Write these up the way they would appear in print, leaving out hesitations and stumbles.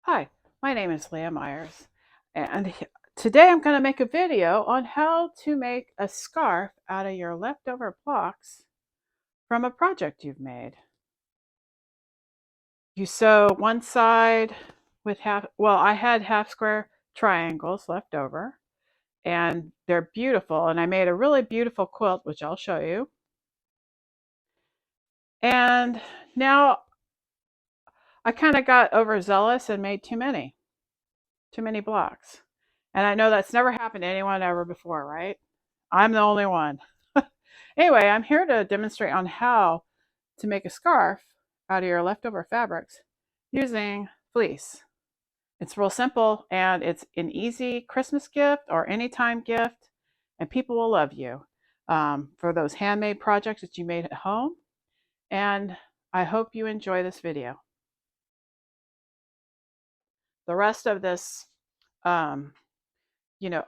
Hi, my name is Leah Myers, and today I'm going to make a video on how to make a scarf out of your leftover blocks from a project you've made. You sew one side with I had half square triangles left over, and they're beautiful, and I made a really beautiful quilt, which I'll show you. And now I kind of got overzealous and made too many blocks. And I know that's never happened to anyone ever before, right? I'm the only one. Anyway, I'm here to demonstrate on how to make a scarf out of your leftover fabrics using fleece. It's real simple and it's an easy Christmas gift or anytime gift, and people will love you for those handmade projects that you made at home. And I hope you enjoy this video. The rest of this um,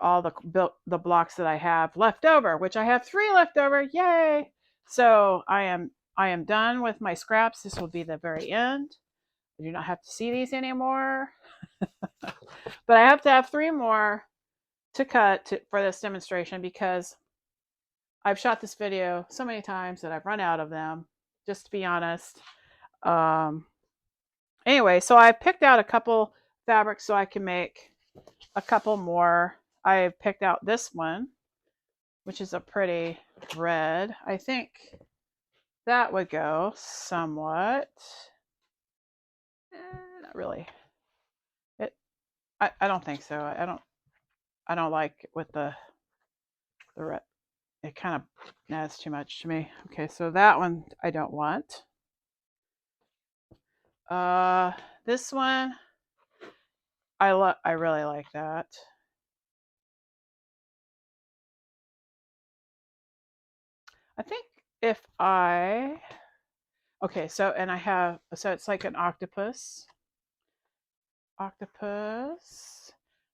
all the blocks that I have left over, which I have 3 left over. Yay! So I am done with my scraps. This will be the very end. I do not have to see these anymore. But I have to have 3 more to cut for this demonstration because I've shot this video so many times that I've run out of them, just to be honest. Um, anyway, so I picked out a couple fabrics so I can make a couple more. I picked out this one, which is a pretty red. I think that would go somewhat. Not really. It. I don't think so. I don't like it with the red. It kind of adds too much to me. Okay, so that one I don't want. Uh, this one I really like that. I think if I okay, so and I have so it's like an octopus.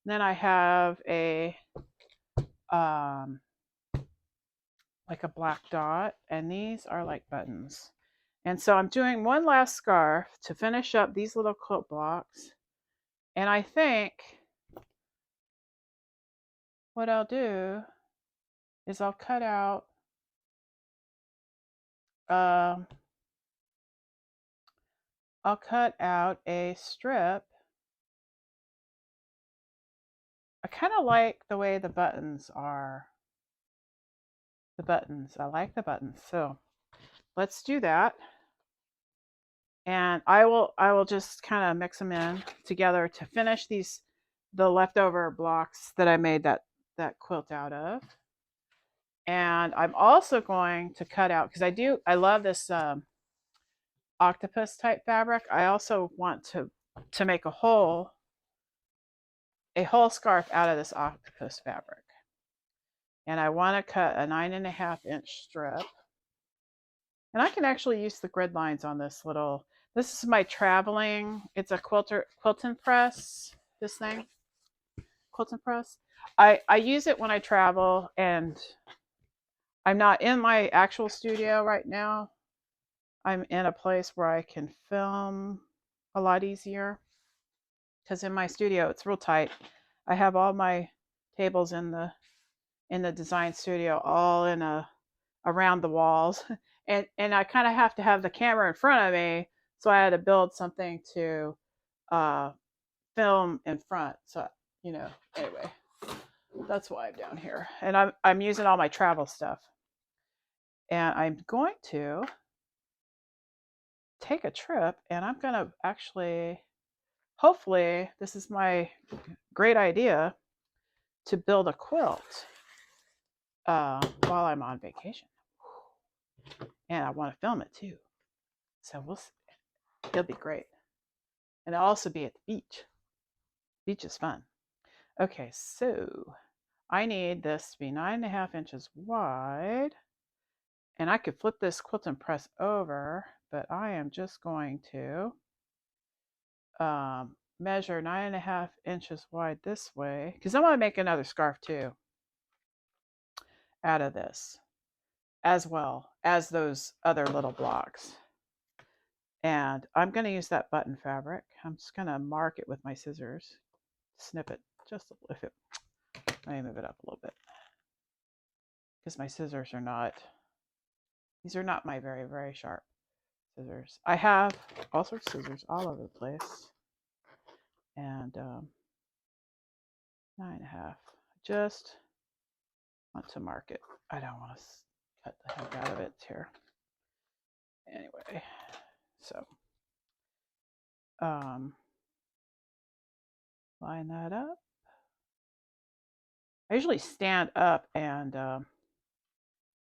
Then I have a um like a black dot, and these are like buttons. And so I'm doing one last scarf to finish up these little quilt blocks. And I think what I'll do is um I'll cut out a strip. I kind of like the way the buttons are. The buttons. I like the buttons. So let's do that. And I will just kind of mix them in together to finish the leftover blocks that I made that quilt out of. And I'm also going to cut out because I love this octopus type fabric. I also want to make a whole scarf out of this octopus fabric. And I want to cut a 9.5-inch strip. And I can actually use the grid lines on this little. This is my traveling. It's a quilting press. This thing, quilting press. I use it when I travel, and I'm not in my actual studio right now. I'm in a place where I can film a lot easier because in my studio it's real tight. I have all my tables in the design studio all in a around the walls, and I kind of have to have the camera in front of me, so I had to build something to uh, film in front. So anyway, that's why I'm down here, and I'm using all my travel stuff, and I'm going to take a trip, and I'm going to actually, hopefully, this is my great idea to build a quilt while I'm on vacation, and I want to film it too. So we'll see. It'll be great, and I'll also be at the beach. Beach is fun. Okay, so I need this to be 9.5 inches wide, and I could flip this quilt and press over, but I am just going to measure 9.5 inches wide this way because I want to make another scarf too out of this, as well as those other little blocks. And I'm going to use that button fabric. I'm just going to mark it with my scissors, snip it just a little bit. Let me move it up a little bit because my scissors are not, these are not my very, very sharp scissors. I have all sorts of scissors all over the place. And 9.5. Just want to mark it. I don't want to cut the heck out of it here. Anyway, so line that up. I usually stand up and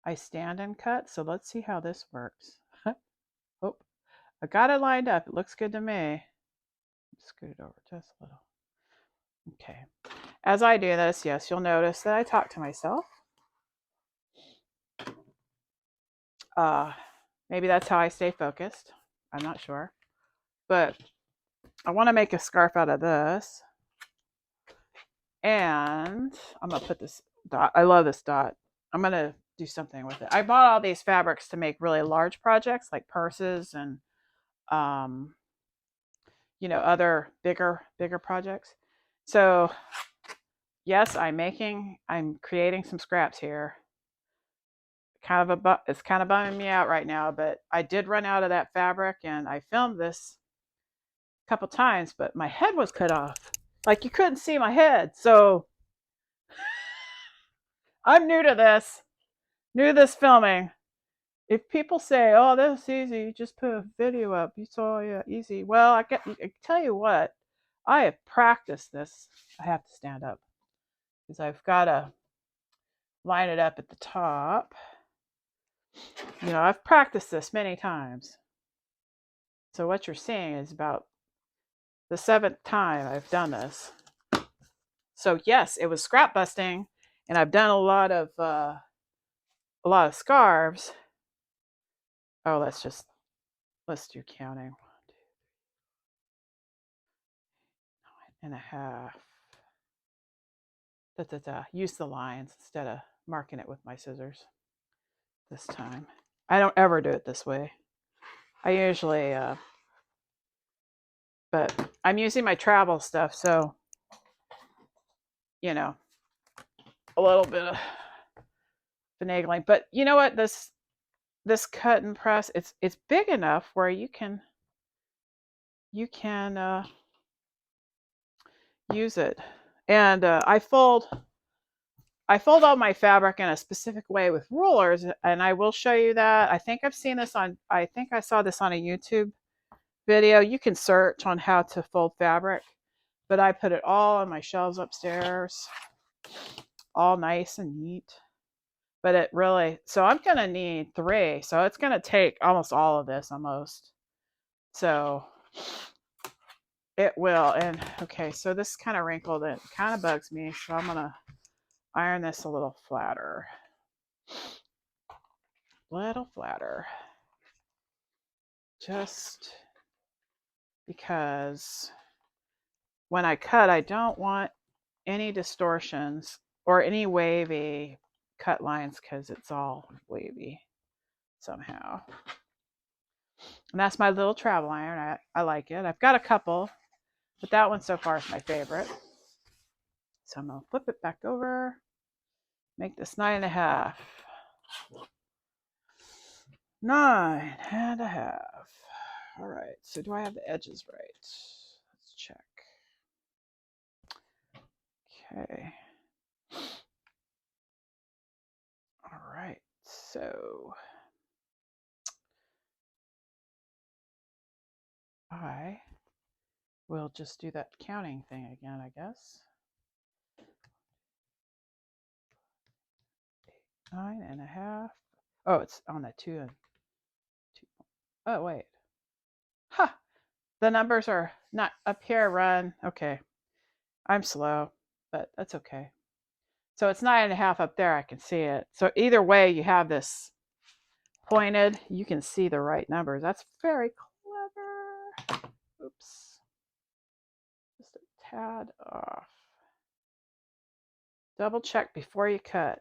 I stand and cut. So let's see how this works. Oh, I got it lined up. It looks good to me. Scoot it over just a little. Okay. As I do this, yes, you'll notice that I talk to myself. Maybe that's how I stay focused. I'm not sure. But I want to make a scarf out of this. And I'm going to put this dot. I love this dot. I'm going to do something with it. I bought all these fabrics to make really large projects like purses and, other bigger projects. So yes, I'm creating some scraps here. It's kind of bumming me out right now, but I did run out of that fabric and I filmed this a couple times, but my head was cut off. Like you couldn't see my head. So I'm new to this filming. If people say, "Oh, that's easy, you just put a video up," you saw, yeah, easy. Well, I tell you what, I have practiced this. I have to stand up because I've got to line it up at the top. I've practiced this many times. So what you're seeing is about the 7th time I've done this. So yes, it was scrap busting, and I've done a lot of scarves. Oh, let's do counting. 9.5. Use the lines instead of marking it with my scissors this time. I don't ever do it this way. I usually, but I'm using my travel stuff, so, a little bit of finagling. But you know what? This cut and press, it's big enough where you can use it. And I fold all my fabric in a specific way with rulers, and I will show you that. I think I saw this on a YouTube video. You can search on how to fold fabric, but I put it all on my shelves upstairs, all nice and neat. But so I'm going to need 3. So it's going to take almost all of this almost. So it will. And okay, so this kind of wrinkled. It kind of bugs me. So I'm going to iron this a little flatter. Just because when I cut, I don't want any distortions or any wavy cut lines because it's all wavy somehow. And that's my little travel iron. I like it. I've got a couple, but that one so far is my favorite. So I'm going to flip it back over, make this 9.5. 9.5. All right, so do I have the edges right? Let's check. Okay. All right, so I will just do that counting thing again, I guess. 9.5. Oh, it's on the 2 and 2. Oh, wait. Ha! Huh. The numbers are not up here. Run. Okay. I'm slow, but that's okay. So it's 9.5 up there. I can see it. So either way, you have this pointed. You can see the right numbers. That's very clever. Oops. Just a tad off. Double check before you cut.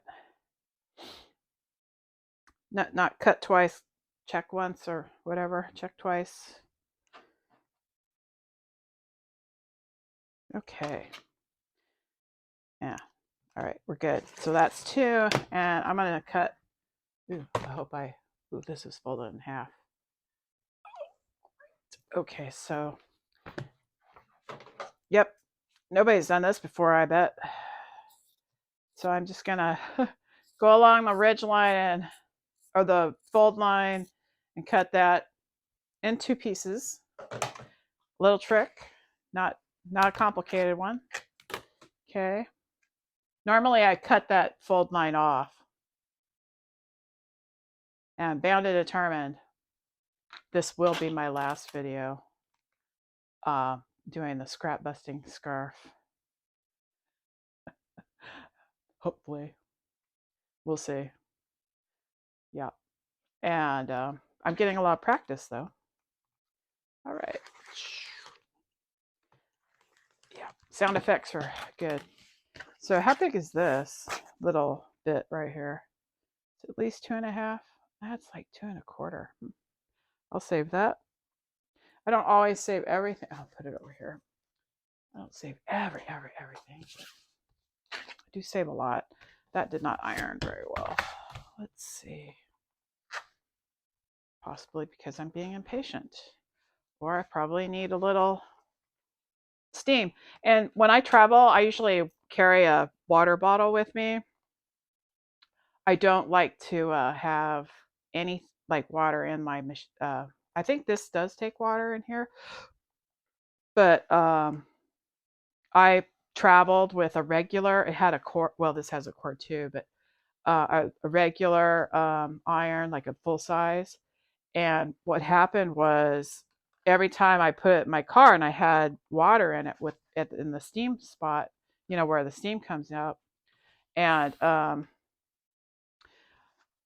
Not cut twice, check once or whatever. Check twice. Okay. Yeah. All right, we're good. So that's 2, and I'm gonna cut. Ooh, I hope I. Ooh, this is folded in half. Okay, so. Yep, nobody's done this before, I bet. So I'm just gonna go along the ridge line or the fold line and cut that in 2 pieces. Little trick, not a complicated one. Okay. Normally I cut that fold line off. And bound and determined, this will be my last video doing the scrap busting scarf. Hopefully. We'll see. Yeah. And I'm getting a lot of practice though. All right. Yeah. Sound effects are good. So how big is this little bit right here? It's at least 2.5. That's like 2.25. I'll save that. I don't always save everything. I'll put it over here. I don't save everything. I do save a lot. That did not iron very well. Let's see. Possibly because I'm being impatient. Or I probably need a little steam. And when I travel, I usually carry a water bottle with me. I don't like to have any like water in my I think this does take water in here, but I traveled with a regular. It had a cord. Well, this has a cord too, but a regular iron, like a full size. And what happened was every time I put it in my car and I had water in it in the steam spot, where the steam comes out, and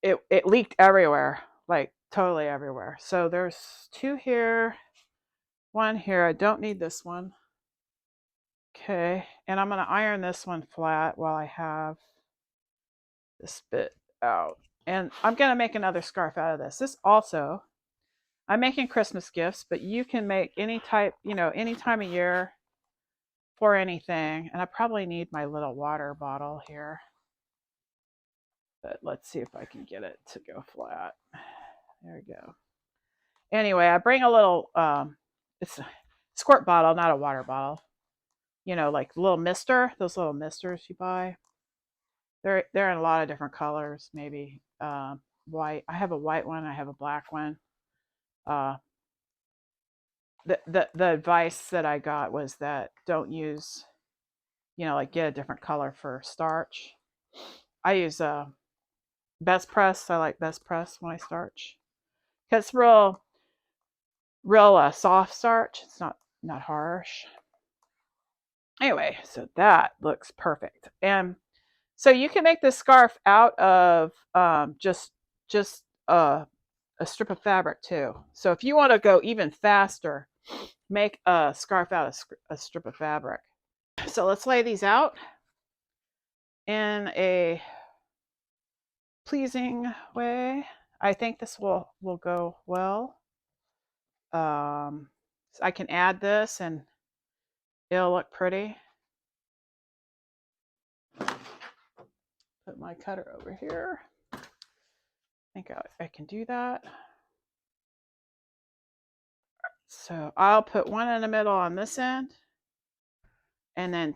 it leaked everywhere, like totally everywhere. So there's 2 here, 1 here. I don't need this one. Okay, and I'm gonna iron this one flat while I have this bit out. And I'm gonna make another scarf out of this. This also, I'm making Christmas gifts, but you can make any type, any time of year for anything. And I probably need my little water bottle here. But let's see if I can get it to go flat. There we go. Anyway, I bring a little, it's a squirt bottle, not a water bottle. Like little mister, those little misters you buy. They're in a lot of different colors, maybe white. I have a white one. I have a black one. Uh, the advice that I got was that don't use, like get a different color for starch. I use Best Press. I like Best Press when I starch because it's real soft starch. It's not harsh. Anyway, so that looks perfect. And so you can make this scarf out of just a strip of fabric too. So if you want to go even faster, make a scarf out of a strip of fabric. So let's lay these out in a pleasing way. I think this will go well. So I can add this and it'll look pretty. Put my cutter over here. I think I can do that. So I'll put 1 in the middle on this end, and then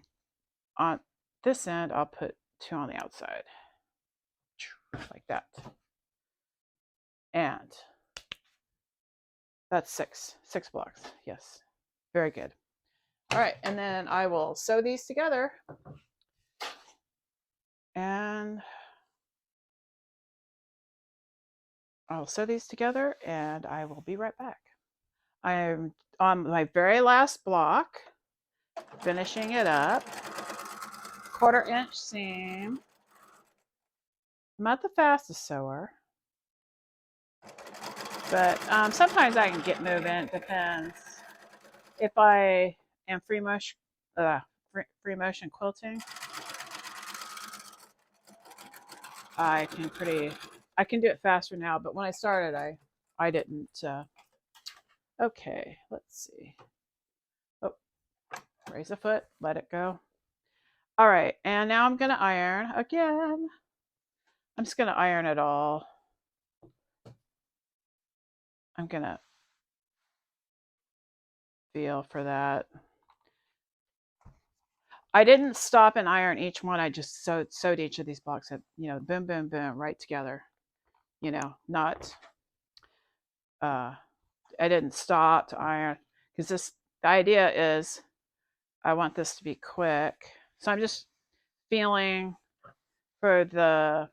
on this end I'll put 2 on the outside, like that. And that's 6 blocks. Yes, very good. All right, and then I will sew these together, and I'll sew these together, and I will be right back. I'm on my very last block, finishing it up. 1/4 inch seam. I'm not the fastest sewer, but sometimes I can get moving. It depends. If I am free motion quilting, I can do it faster now. But when I started, I didn't. Okay, let's see. Oh, raise a foot, let it go. All right, and now I'm going to iron again. I'm just going to iron it all. I'm going to feel for that. I didn't stop and iron each one. I just sewed each of these blocks at, boom, boom, boom, right together. Not, I didn't stop to iron because the idea is I want this to be quick. So I'm just feeling for the,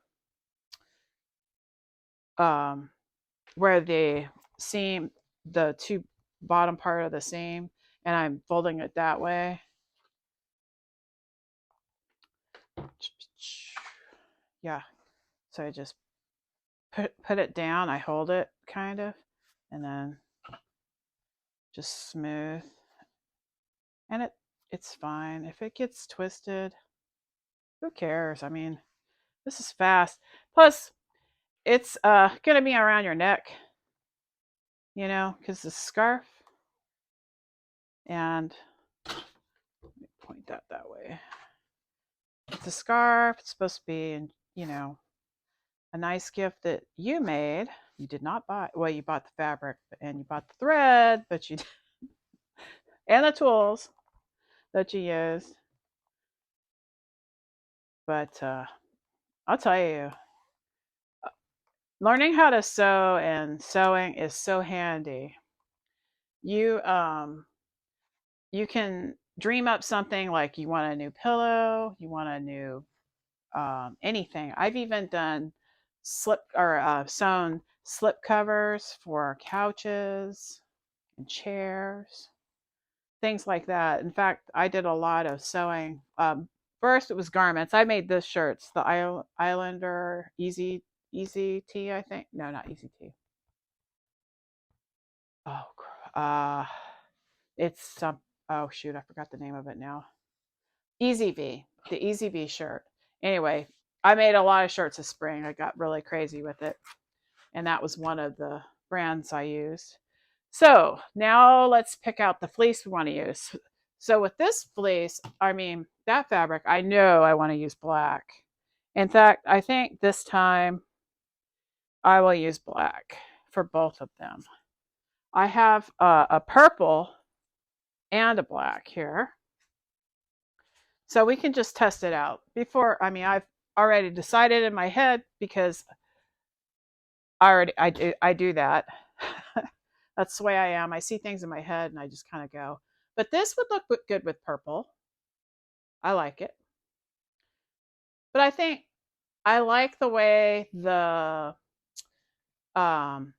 where the seam, the two bottom part of the seam, and I'm folding it that way. Yeah. So I just put it down. I hold it kind of, and then just smooth. And it's fine. If it gets twisted, who cares? I mean, this is fast. Plus, it's gonna be around your neck, because the scarf. And let me point that way. It's a scarf. It's supposed to be, a nice gift that you made. You did not buy. Well, you bought the fabric and you bought the thread, but you and the tools that you used. But I'll tell you, learning how to sew and sewing is so handy. You can dream up something like you want a new pillow, you want a new anything. I've even done sewn slip covers for couches and chairs, things like that. In fact, I did a lot of sewing. First, it was garments. I made this shirts, the Islander Easy Tea, I think. No, not Easy Tea. Oh, it's some. Oh shoot, I forgot the name of it now. Easy V, the Easy V shirt. Anyway, I made a lot of shirts this spring. I got really crazy with it, and that was one of the brands I used. So now let's pick out the fleece we want to use. So with this fleece, that fabric, I know I want to use black. In fact, I think this time I will use black for both of them. I have a purple and a black here. So we can just test it out before. I've already decided in my head because I do that. That's the way I am. I see things in my head and I just kind of go. But this would look good with purple. I like it. But I think I like the way um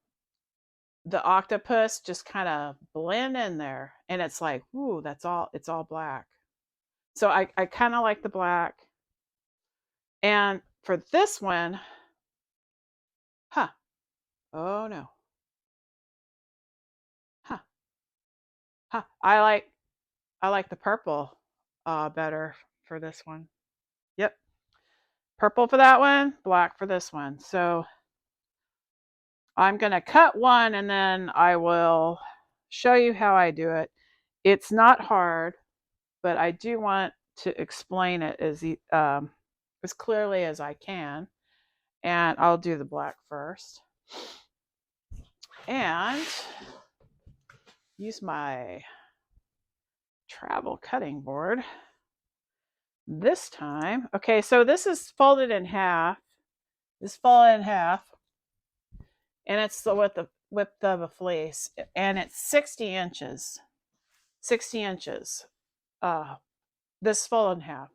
the octopus just kind of blend in there, and it's like, ooh, it's all black. So I kind of like the black. And for this one, huh? Oh no, huh? Huh? I like the purple better for this one. Yep, purple for that one, black for this one. So I'm gonna cut one, and then I will show you how I do it. It's not hard, but I do want to explain it as clearly as I can. And I'll do the black first. And use my travel cutting board this time. Okay, so this is folded in half. This is folded in half. And it's the width of a fleece. And it's 60 inches. 60 inches. This folded in half.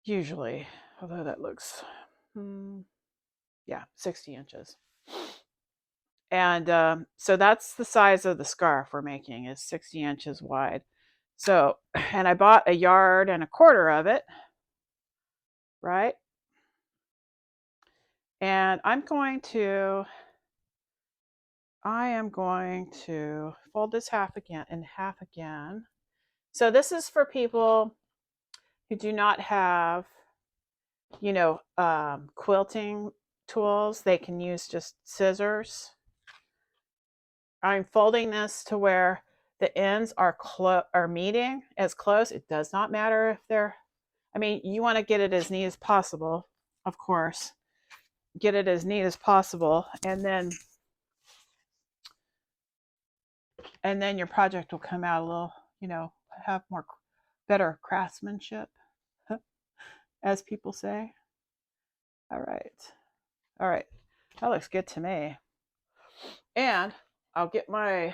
Usually. Although that looks, yeah, 60 inches. And so that's the size of the scarf we're making, is 60 inches wide. So, and I bought 1.25 yards of it, right? And I am going to fold this in half again. So this is for people who do not have, quilting tools. They can use just scissors. I'm folding this to where the ends are meeting as close, it does not matter if they're, I mean, you want to get it as neat as possible, of course. Get it as neat as possible, and then your project will come out a little, have more better craftsmanship, as people say. All right. All right. That looks good to me. And I'll get my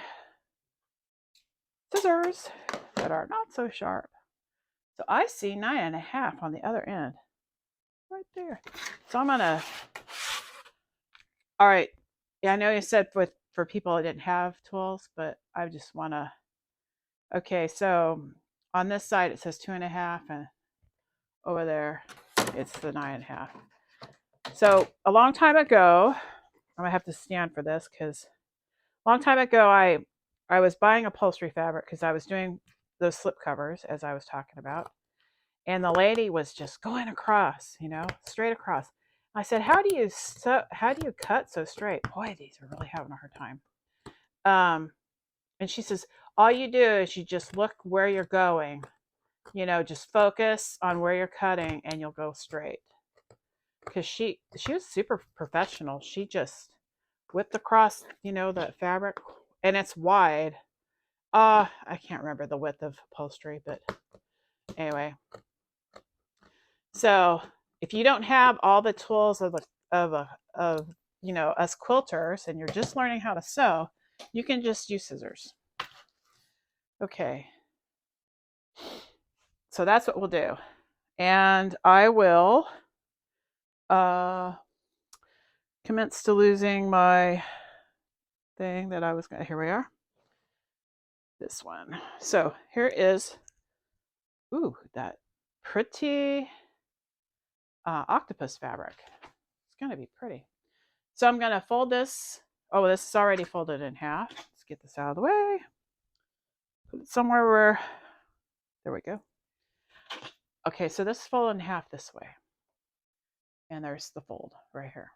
scissors that are not so sharp. So I see 9.5 on the other end. Right there. So I'm gonna, all right. Yeah, I know you said for people that didn't have tools, but I just wanna, okay, so on this side it says 2.5, and over there it's the 9.5. So a long time ago, I'm gonna have to stand for this because a long time ago I was buying upholstery fabric because I was doing those slip covers as I was talking about, and the lady was just going across, straight across. I said, how do you cut so straight? Boy, these are really having a hard time. And she says, all you do is you just look where you're going, just focus on where you're cutting and you'll go straight. Because she was super professional. She just whipped across, the fabric, and it's wide. I can't remember the width of upholstery, but anyway. So if you don't have all the tools of us quilters, and you're just learning how to sew, you can just use scissors. Okay. So that's what we'll do. And I will commence to losing my thing that I was going to, here we are. This one. So here is, ooh, that pretty octopus fabric. It's going to be pretty. So I'm going to fold this. Oh, this is already folded in half. Let's get this out of the way. Put it somewhere where, there we go. Okay, so this is folded in half this way. And there's the fold right here.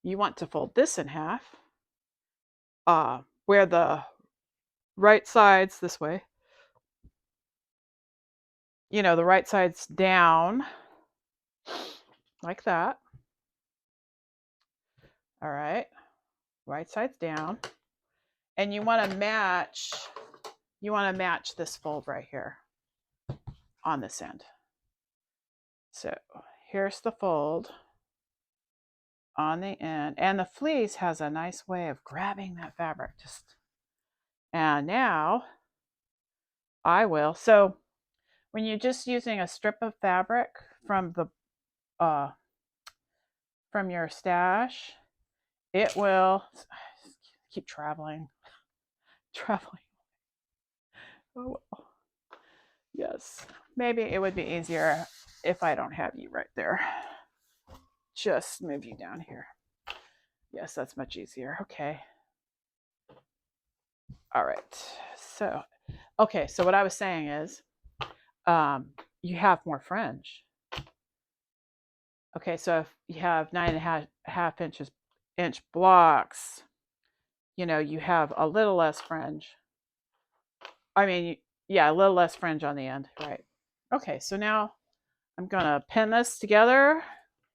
You want to fold this in half, where the right side's this way. The right side's down, like that. All right, right side's down. And you want to match this fold right here on this end. So here's the fold on the end, and the fleece has a nice way of grabbing that fabric. And now I will. So when you're just using a strip of fabric from your stash, it will keep traveling. Oh well. Yes, maybe it would be easier if I don't have you right there. Just move you down here. Yes, that's much easier. Okay. All right. So, okay. So what I was saying is, you have more fringe. Okay. So if you have 9.5 inch blocks, you have a little less fringe. I mean, yeah, a little less fringe on the end, right? Okay. So now I'm gonna pin this together.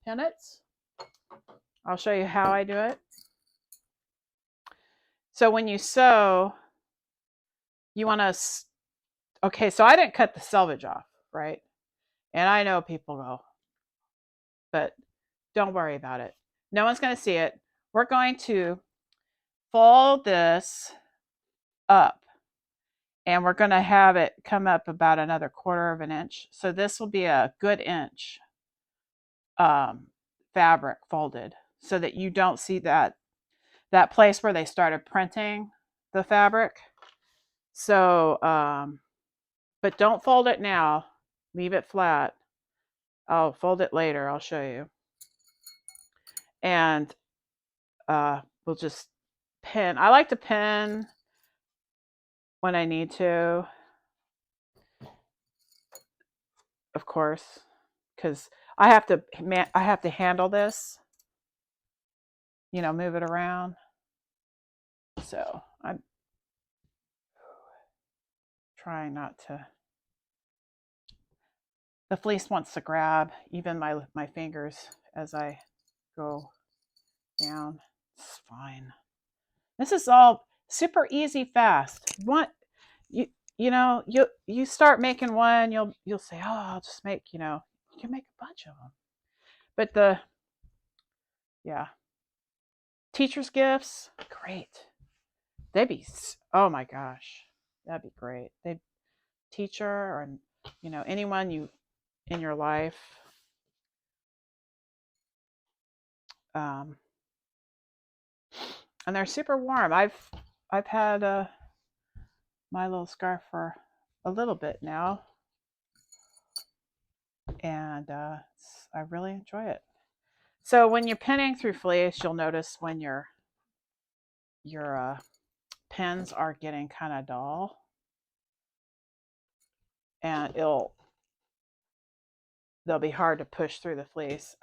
Pin it. I'll show you how I do it. So when you sew, you want to, okay, so I didn't cut the selvage off, right? And I know people go, but don't worry about it. No one's going to see it. We're going to fold this up, and we're going to have it come up about another 1/4 of an inch. So this will be a good inch fabric folded, so that you don't see that place where they started printing the fabric. So, but don't fold it now. Leave it flat. I'll fold it later. I'll show you. And we'll just pin. I like to pin when I need to, of course, because I have to handle this. Move it around. So trying not to. The fleece wants to grab even my fingers as I go down. It's fine. This is all super easy, fast. You you know you start making one, you'll say, oh, I'll just make you can make a bunch of them. But yeah, teachers' gifts, great. They'd be oh my gosh, that'd be great. They teacher or anyone you in your life. Um, and they're super warm. I've had my little scarf for a little bit now, and I really enjoy it. So when you're pinning through fleece, you'll notice when your pins are getting kind of dull, and they'll be hard to push through the fleece.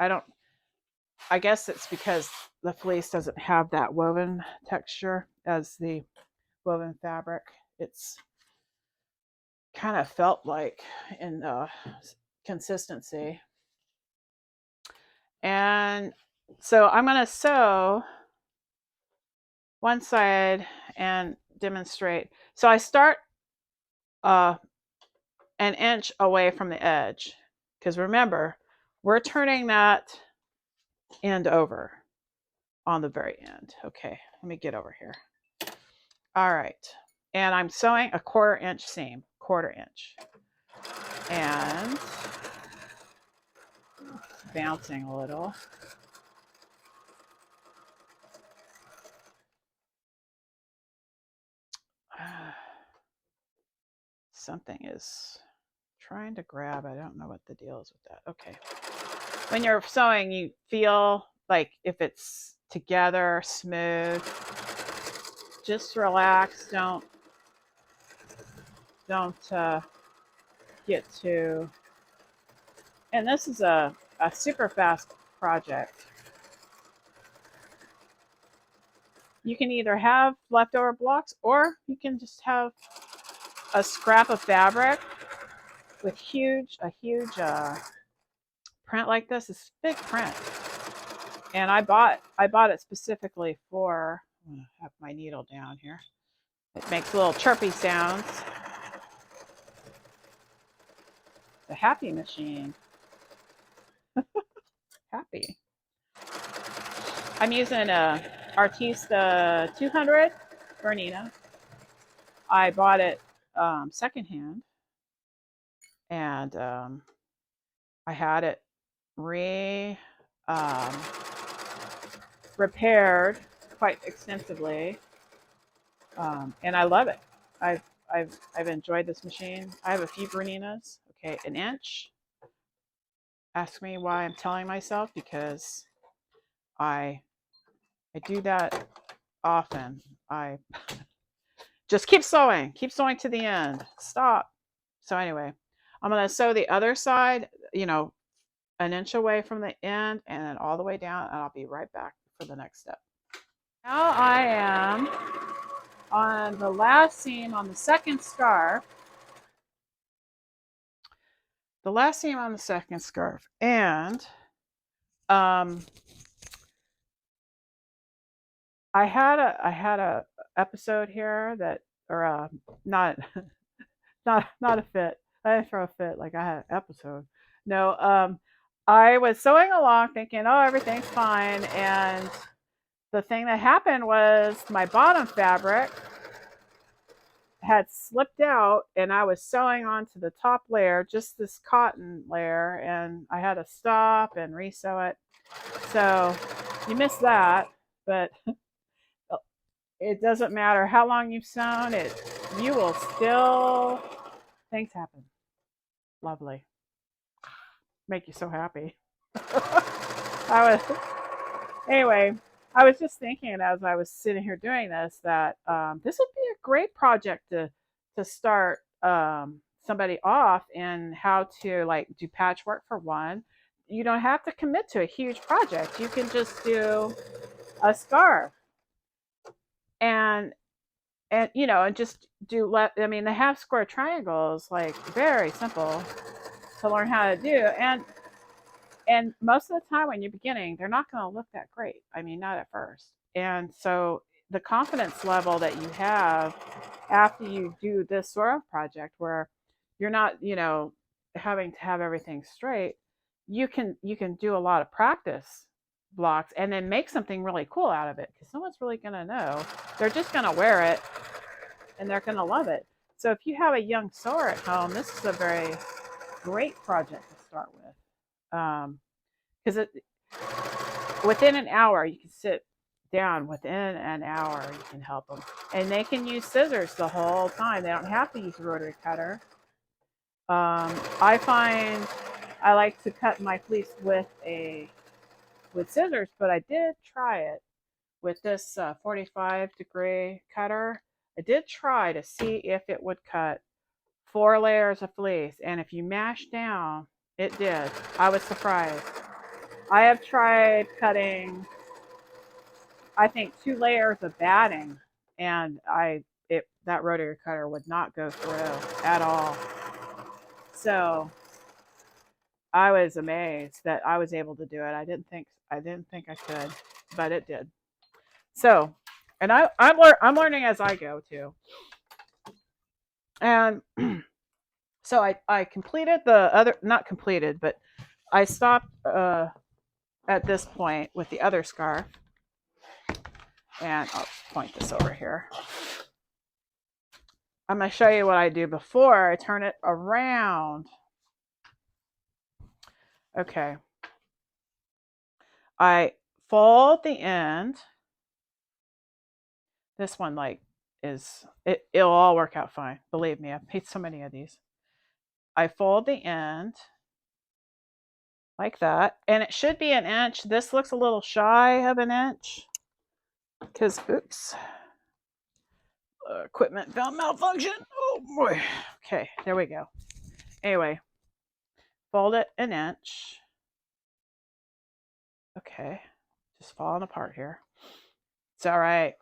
I guess it's because the fleece doesn't have that woven texture as the woven fabric. It's kind of felt like in consistency. And so I'm going to sew one side and demonstrate. So I start an inch away from the edge, because remember, we're turning that end over on the very end. Okay, let me get over here. All right, and I'm sewing a 1/4 inch seam, 1/4 inch, and bouncing a little. Something is trying to grab. I don't know what the deal is with that. Okay. When you're sewing, you feel like if it's together, smooth. Just relax. Don't get too. And this is a super fast project. You can either have leftover blocks, or you can just have a scrap of fabric with a huge print like this. It's big print, and I bought it specifically for. I'm gonna have my needle down here. It makes little chirpy sounds. The happy machine. Happy. I'm using a Artista 200 Bernina. I bought it secondhand, and I had it repaired quite extensively, and I love it. I've enjoyed this machine. I have a few Berninas. Okay, an inch. Ask me why I'm telling myself, because I do that often. I just keep sewing to the end. Stop. So anyway, I'm going to sew the other side, an inch away from the end, and then all the way down, and I'll be right back for the next step. Now I am on the last seam on the second scarf. And I had a episode here that, or not not a fit. I didn't throw a fit like I had an episode. No, I was sewing along thinking, oh, everything's fine, and the thing that happened was my bottom fabric had slipped out, and I was sewing onto the top layer, just this cotton layer, and I had to stop and resew it. So you missed that, but it doesn't matter how long you've sewn it, you will still, things happen. Lovely. Make you so happy. Anyway, I was just thinking as I was sitting here doing this that this would be a great project to start somebody off in how to do patchwork for one. You don't have to commit to a huge project. You can just do a scarf. And and and just do I mean, the half square triangle is like very simple to learn how to do, and most of the time when you're beginning, they're not going to look that great. I mean, not at first. And so the confidence level that you have after you do this sort of project where you're not, having to have everything straight, you can do a lot of practice blocks and then make something really cool out of it because no one's really going to know. They're just going to wear it and they're going to love it. So if you have a young sewer at home, this is a very great project to start with. Because within an hour, you can sit down. Within an hour, you can help them, and they can use scissors the whole time. They don't have to use a rotary cutter. I find I like to cut my fleece with scissors, but I did try it with this 45-degree cutter. I did try to see if it would cut 4 layers of fleece, and if you mash down, it did. I was surprised. I have tried cutting, I think, 2 layers of batting, and that rotary cutter would not go through at all. So I was amazed that I was able to do it. I didn't think I could, but it did. So, and I'm learning as I go too. And so I completed the other, not completed, but I stopped at this point with the other scarf, and I'll point this over here. I'm going to show you what I do before I turn it around. Okay. I fold the end. This one it'll all work out fine. Believe me, I've made so many of these. I fold the end like that, and it should be an inch. This looks a little shy of an inch because, oops, equipment malfunction. Oh boy. Okay, there we go. Anyway, fold it an inch. Okay, just falling apart here. It's all right.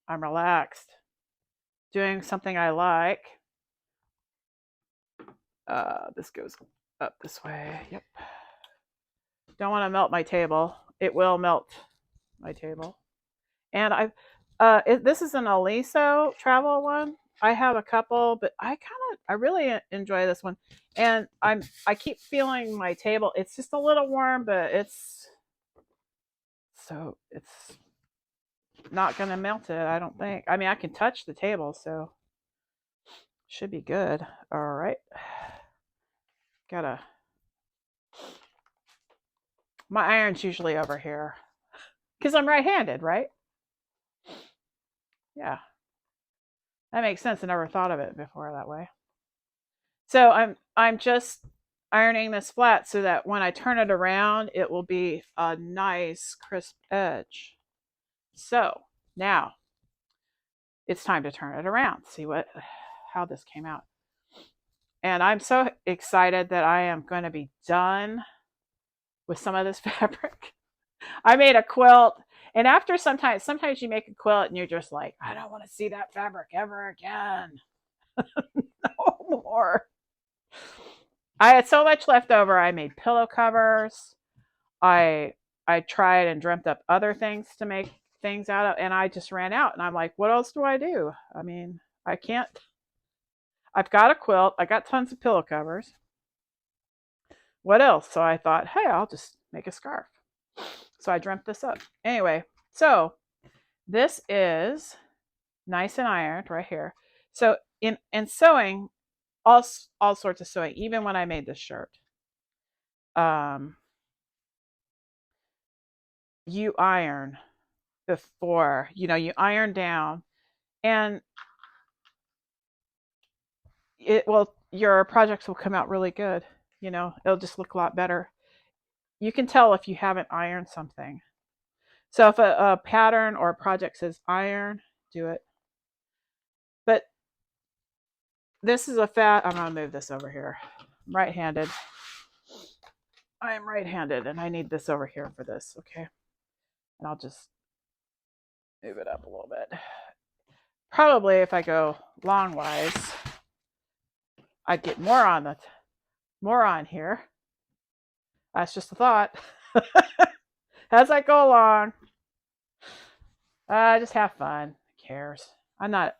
I'm relaxed. Doing something I like. This goes up this way. Yep. Don't want to melt my table. It will melt my table. And this is an Aliso travel one. I have a couple, but I really enjoy this one. And I keep feeling my table. It's just a little warm, but it's not gonna melt it, I don't think. I mean, I can touch the table, so should be good. All right. My iron's usually over here because I'm right-handed, right? Yeah, that makes sense. I never thought of it before that way. So I'm just ironing this flat so that when I turn it around, it will be a nice crisp edge. So now it's time to turn it around. See how this came out. And I'm so excited that I am going to be done with some of this fabric. I made a quilt, and after sometimes you make a quilt and you're just like, I don't want to see that fabric ever again. No more. I had so much left over. I made pillow covers. I I tried and dreamt up other things to make things out of, and I just ran out. And I'm like, what else do I do? I mean, I can't. I've got a quilt. I got tons of pillow covers. What else? So I thought, hey, I'll just make a scarf. So I dreamt this up. Anyway, so this is nice and ironed right here. So in sewing, all sorts of sewing, even when I made this shirt, um, you iron before, you iron down, and your projects will come out really good. It'll just look a lot better. You can tell if you haven't ironed something. So if a pattern or a project says iron, do it. But this is I'm going to move this over here. I'm right-handed. I am right-handed, and I need this over here for this, okay? And I'll just move it up a little bit. Probably if I go longwise, I'd get more on here. That's just a thought. As I go along, just have fun. Who cares? I'm not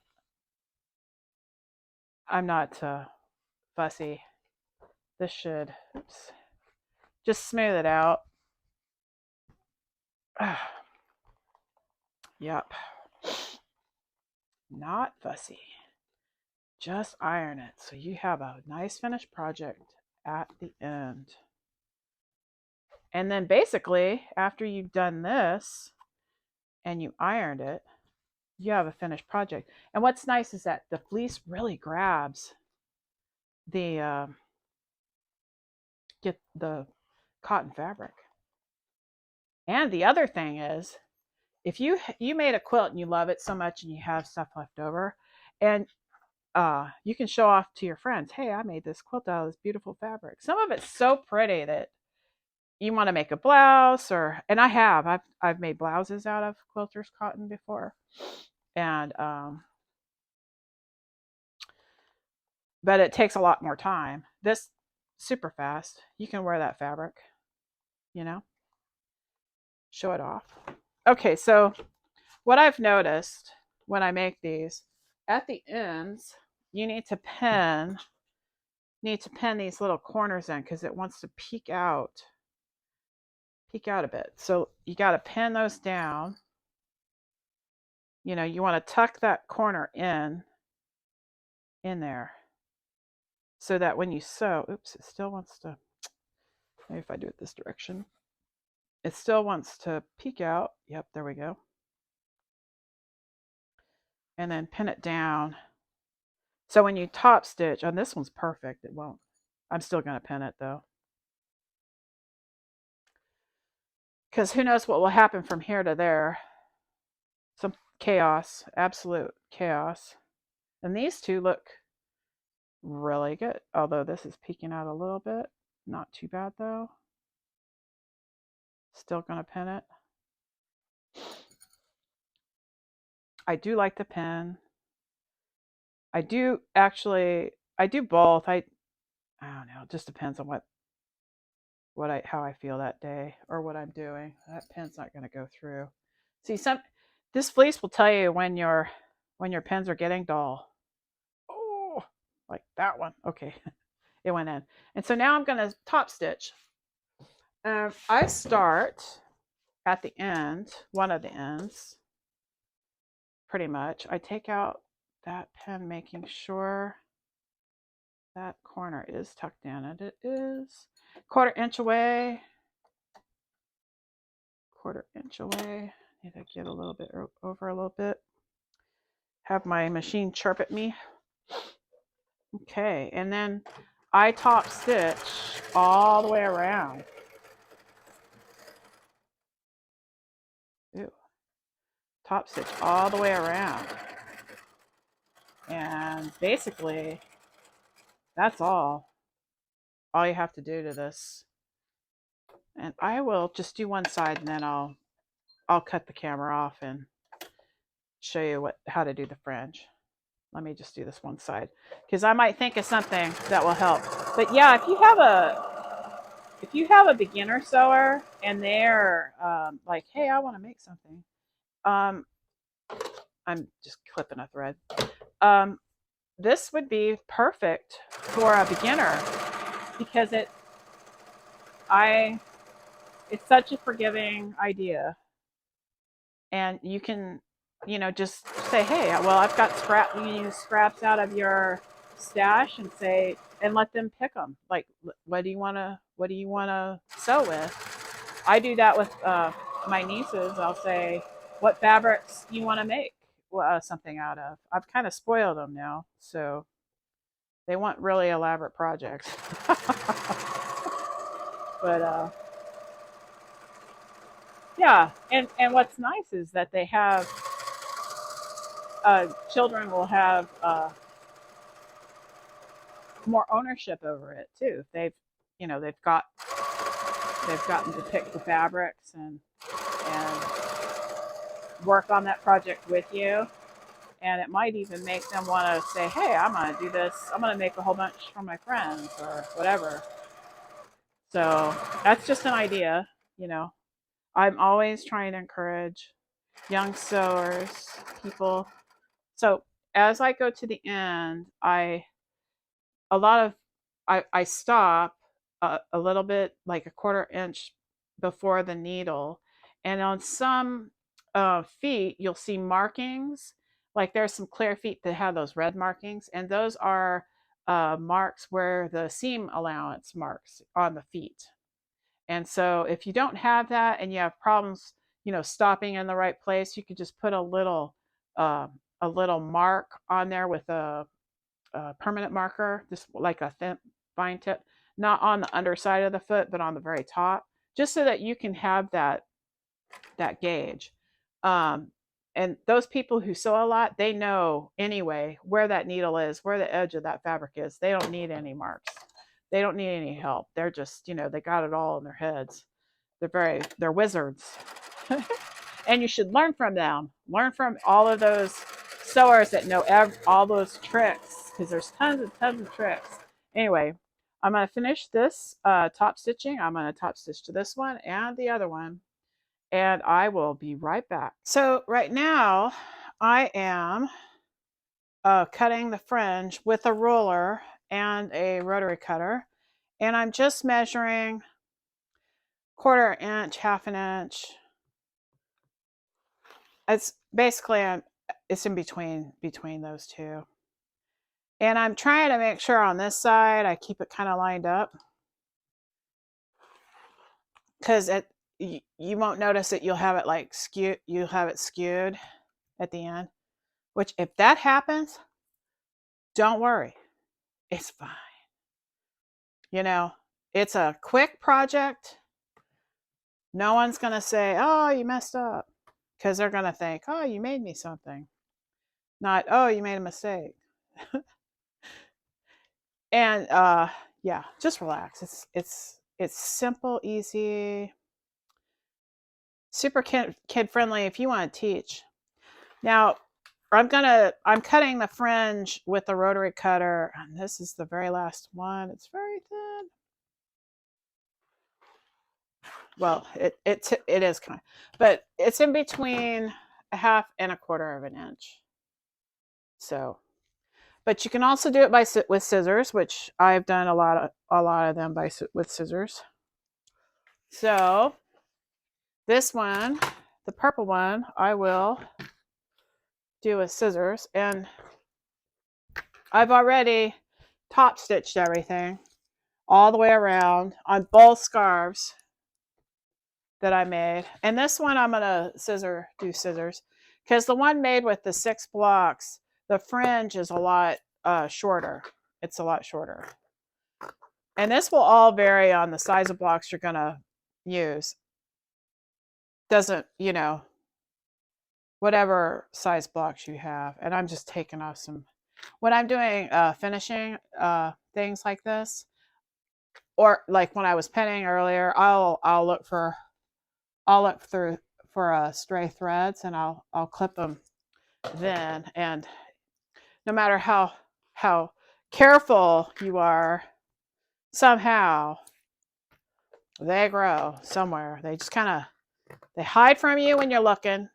fussy. This should, oops, just smooth it out. Yep. Not fussy. Just iron it so you have a nice finished project at the end. And then basically, after you've done this and you ironed it, you have a finished project. And what's nice is that the fleece really grabs the get the cotton fabric. And the other thing is, if you made a quilt and you love it so much and you have stuff left over, and you can show off to your friends, hey, I made this quilt out of this beautiful fabric. Some of it's so pretty that you want to make a blouse, and I've made blouses out of quilter's cotton before, and but it takes a lot more time. This super fast. You can wear that fabric, you know, show it off. Okay, so what I've noticed when I make these, at the ends, you need to pin these little corners in because it wants to peek out a bit. So you got to pin those down. You know, you want to tuck that corner in there so that when you sew, oops, it still wants to, maybe if I do it this direction, it still wants to peek out. Yep, there we go. And then pin it down. So when you top stitch, and this one's perfect, it won't. I'm still going to pin it though. Because who knows what will happen from here to there. Some chaos, absolute chaos. And these two look really good. Although this is peeking out a little bit. Not too bad though. Still going to pin it. I do like the pin. I do both. I don't know. It just depends on how I feel that day or what I'm doing. That pin's not going to go through. See, this fleece will tell you when your pins are getting dull. Oh, like that one. Okay, it went in. And so now I'm going to top stitch. I start at the end, one of the ends, pretty much. I take out that pin, making sure that corner is tucked in, and it is. Quarter inch away. Need to get a little bit over a little bit. Have my machine chirp at me. Okay, and then I top stitch all the way around. Ew. Top stitch all the way around. And basically, that's all you have to do to this. And I will just do one side, and then I'll cut the camera off and show you how to do the fringe. Let me just do this one side because I might think of something that will help. But yeah, if you have a beginner sewer and they're like, hey, I want to make something, I'm just clipping a thread. This would be perfect for a beginner because it's such a forgiving idea, and you can, just say, hey, well, I've got you can use scraps out of your stash and let them pick them. Like, what do you want to sew with? I do that with my nieces. I'll say, what fabrics you want to make something out of. I've kind of spoiled them now, so they want really elaborate projects. But yeah, and what's nice is that they have children will have more ownership over it too. They've gotten to pick the fabrics and work on that project with you. And it might even make them want to say, hey, I'm going to do this. I'm going to make a whole bunch for my friends or whatever. So that's just an idea, you know. I'm always trying to encourage young sewers, people. So as I go to the end, a lot of I stop a little bit, like a quarter inch before the needle, and on some feet you'll see markings. Like there's some clear feet that have those red markings, and those are marks where the seam allowance marks on the feet. And so if you don't have that and you have problems, you know, stopping in the right place, you could just put uh, a little mark on there with a permanent marker, just like a thin fine tip, not on the underside of the foot, but on the very top, just so that you can have that gauge. Um, and those people who sew a lot, they know anyway where that needle is, where the edge of that fabric is. They don't need any marks. They don't need any help. They're just, you know, they got it all in their heads. They're wizards. And you should learn from them. Learn from all of those sewers that know all those tricks, because there's tons of tricks. Anyway, I'm going to finish this top stitching. I'm going to top stitch to this one and the other one, and I will be right back. So right now I am cutting the fringe with a ruler and a rotary cutter, and I'm just measuring quarter inch, half an inch. It's basically it's in between those two. And I'm trying to make sure on this side I keep it kind of lined up, because you won't notice it. You'll have it like skewed. You'll have it skewed at the end. Which, if that happens, don't worry, it's fine. You know, it's a quick project. No one's gonna say, "Oh, you messed up," because they're gonna think, "Oh, you made me something," not, "Oh, you made a mistake." And yeah, just relax. It's simple, easy, super kid friendly if you want to teach. Now, I'm cutting the fringe with the rotary cutter, and this is the very last one. It's very thin. Well, it is kind of, but it's in between a half and a quarter of an inch. So, but you can also do it with scissors, which I've done a lot of them with scissors. So this one, the purple one, I will do with scissors, and I've already top stitched everything all the way around on both scarves that I made. And this one I'm gonna do scissors, because the one made with the 6 blocks, the fringe is a lot shorter. It's a lot shorter. And this will all vary on the size of blocks you're gonna use. Doesn't, you know, whatever size blocks you have. And I'm just taking off some, when I'm doing finishing things like this, or like when I was pinning earlier, I'll look through for stray threads, and I'll clip them then. And no matter how careful you are, somehow they grow somewhere. They just kind of, they hide from you when you're looking,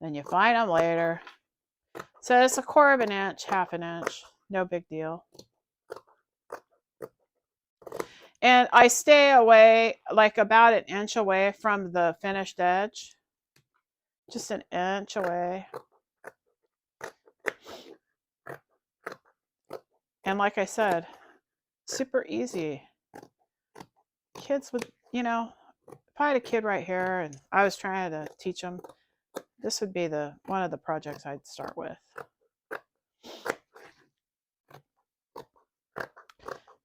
then you find them later. So it's a quarter of an inch, half an inch, no big deal. And I stay away, like about an inch away from the finished edge, just an inch away. And like I said, super easy. Kids would, you know, if I had a kid right here and I was trying to teach them, this would be one of the projects I'd start with.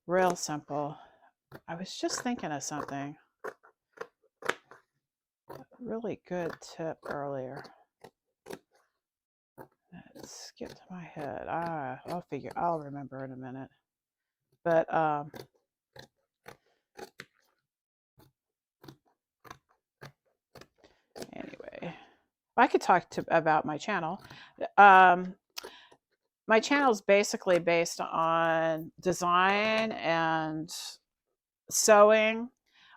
Real simple. I was just thinking of something. Really good tip earlier. It skipped my head. I'll remember in a minute. But anyway, I could talk about my channel. Um, my channel is basically based on design and sewing.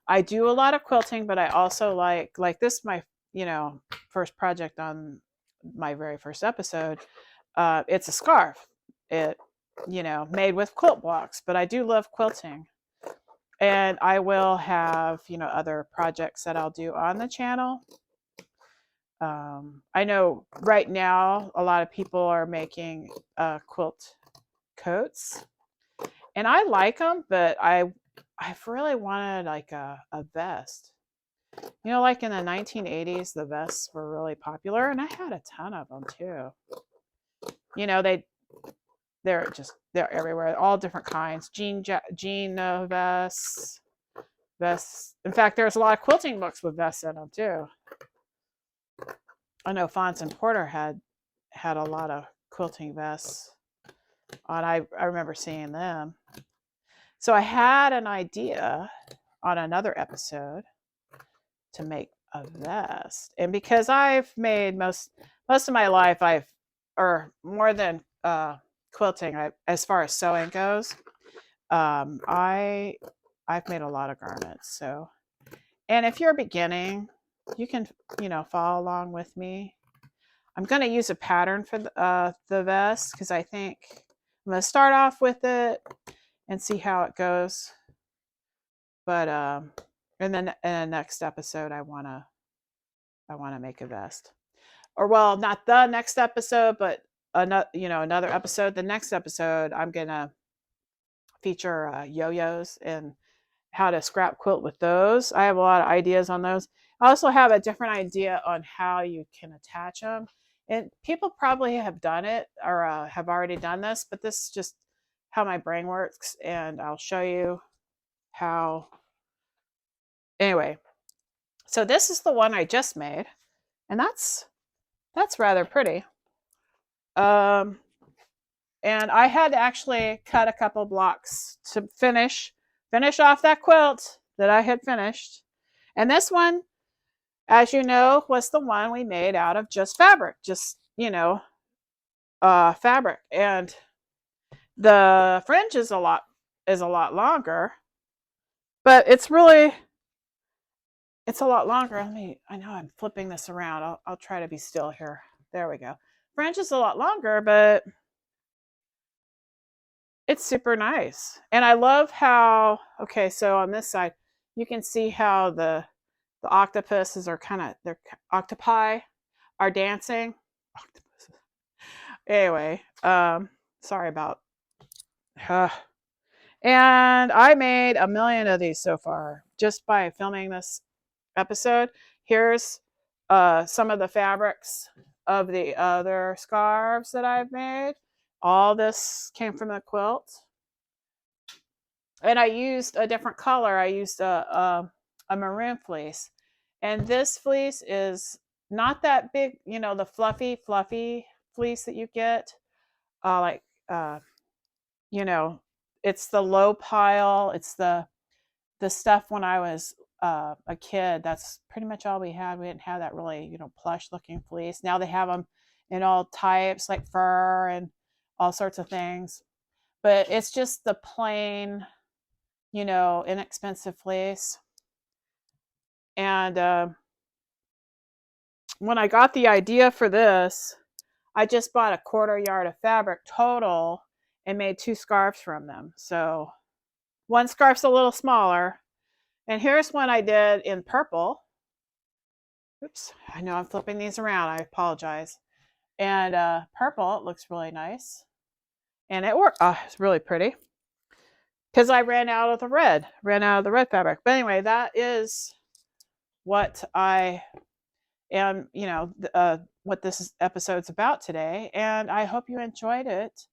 I do a lot of quilting, but I also like this my first project on my very first episode. It's a scarf. It made with quilt blocks, but I do love quilting. And I will have other projects that I'll do on the channel. I know right now a lot of people are making quilt coats, and I like them, but I've really wanted like a vest. Like in the 1980s, the vests were really popular, and I had a ton of them too. You know, they they're everywhere, all different kinds. Jean vests. In fact, there's a lot of quilting books with vests in them too. I know Fonts and Porter had a lot of quilting vests on. I remember seeing them. So I had an idea on another episode to make a vest. And because I've made most of my life, or more than quilting, as far as sewing goes, I've made a lot of garments. So, and if you're beginning, you can follow along with me. I'm going to use a pattern for the vest because I think I'm going to start off with it and see how it goes. But and then in the next episode, I want to make a vest. Or well, not the next episode, but another episode. The next episode, I'm gonna feature yo-yos and how to scrap quilt with those. I have a lot of ideas on those. I also have a different idea on how you can attach them. And people probably have done it or have already done this, but this is just how my brain works, and I'll show you how. Anyway, so this is the one I just made, and that's rather pretty. And I had to actually cut a couple blocks to finish off that quilt that I had finished. And this one, as you know, was the one we made out of just fabric, fabric. And the fringe is a lot longer, but it's a lot longer. I know I'm flipping this around. I'll try to be still here. There we go. Fringe is a lot longer, but it's super nice. And I love how, okay, so on this side, you can see how the octopuses are they're octopi are dancing. Octopuses. Anyway, sorry about. And I made a million of these so far just by filming this episode. Here's some of the fabrics of the other scarves that I've made. All this came from the quilt. And I used a different color. I used a maroon fleece. And this fleece is not that big, the fluffy fleece that you get. Like, it's the low pile. It's the stuff when I was a kid. That's pretty much all we had. We didn't have that really, plush looking fleece. Now they have them in all types, like fur and all sorts of things. But it's just the plain, inexpensive fleece. And when I got the idea for this, I just bought a 1/4 yard of fabric total and made 2 scarves from them. So one scarf's a little smaller. And here's one I did in purple. Oops, I know I'm flipping these around. I apologize. And purple, it looks really nice. And it worked. Oh, it's really pretty. Because I ran out of the red fabric. But anyway, that is what I am, what this episode's about today. And I hope you enjoyed it.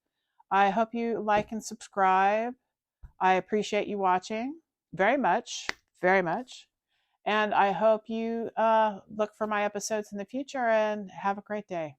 I hope you like and subscribe. I appreciate you watching very much, very much. And I hope you look for my episodes in the future and have a great day.